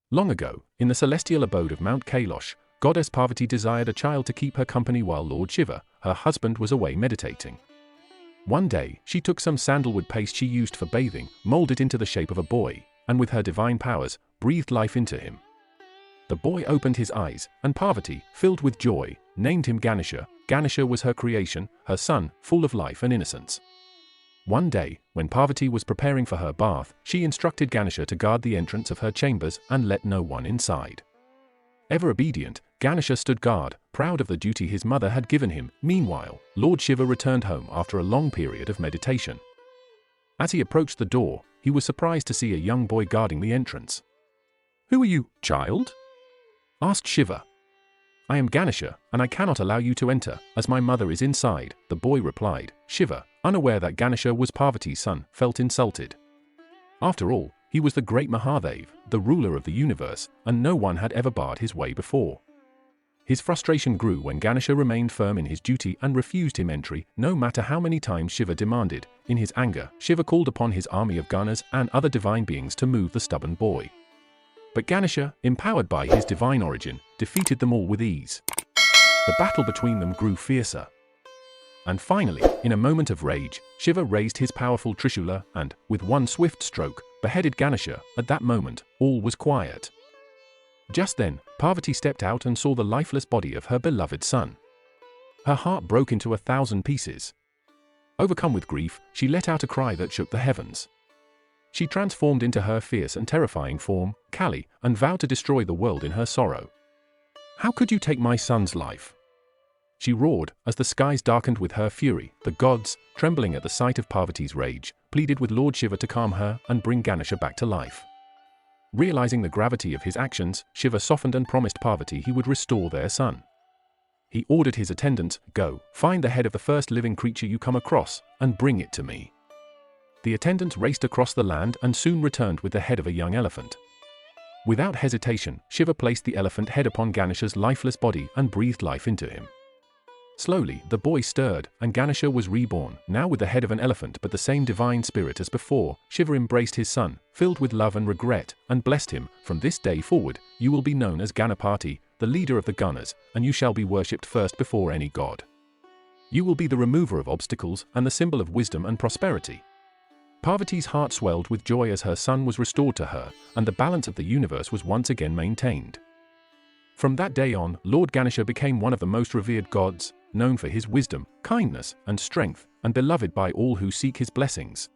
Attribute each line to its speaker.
Speaker 1: Long ago, in the celestial abode of Mount Kailash, goddess Parvati desired a child to keep her company while Lord Shiva, her husband, was away meditating. One day, she took some sandalwood paste she used for bathing, molded into the shape of a boy, and with her divine powers, breathed life into him. The boy opened his eyes, and Parvati, filled with joy, named him Ganesha. Ganesha was her creation, her son, full of life and innocence. One day, when Parvati was preparing for her bath, she instructed Ganesha to guard the entrance of her chambers and let no one inside. Ever obedient, Ganesha stood guard, proud of the duty his mother had given him. Meanwhile, Lord Shiva returned home after a long period of meditation. As he approached the door, he was surprised to see a young boy guarding the entrance. "Who are you, child?" asked Shiva. "I am Ganesha, and I cannot allow you to enter, as my mother is inside," the boy replied. Shiva, unaware that Ganesha was Parvati's son, felt insulted. After all, he was the great Mahadev, the ruler of the universe, and no one had ever barred his way before. His frustration grew when Ganesha remained firm in his duty and refused him entry, no matter how many times Shiva demanded. In his anger, Shiva called upon his army of Ganas and other divine beings to move the stubborn boy. But Ganesha, empowered by his divine origin, defeated them all with ease. The battle between them grew fiercer. And finally, in a moment of rage, Shiva raised his powerful Trishula and, with one swift stroke, beheaded Ganesha. At that moment, all was quiet. Just then, Parvati stepped out and saw the lifeless body of her beloved son. Her heart broke into 1,000 pieces. Overcome with grief, she let out a cry that shook the heavens. She transformed into her fierce and terrifying form, Kali, and vowed to destroy the world in her sorrow. "How could you take my son's life?" she roared, as the skies darkened with her fury. The gods, trembling at the sight of Parvati's rage, pleaded with Lord Shiva to calm her and bring Ganesha back to life. Realizing the gravity of his actions, Shiva softened and promised Parvati he would restore their son. He ordered his attendants, "Go, find the head of the first living creature you come across, and bring it to me." The attendants raced across the land and soon returned with the head of a young elephant. Without hesitation, Shiva placed the elephant head upon Ganesha's lifeless body and breathed life into him. Slowly, the boy stirred, and Ganesha was reborn, now with the head of an elephant but the same divine spirit as before. Shiva embraced his son, filled with love and regret, and blessed him. "From this day forward, you will be known as Ganapati, the leader of the Ganas, and you shall be worshipped first before any god. You will be the remover of obstacles and the symbol of wisdom and prosperity." Parvati's heart swelled with joy as her son was restored to her, and the balance of the universe was once again maintained. From that day on, Lord Ganesha became one of the most revered gods, known for his wisdom, kindness, and strength, and beloved by all who seek his blessings.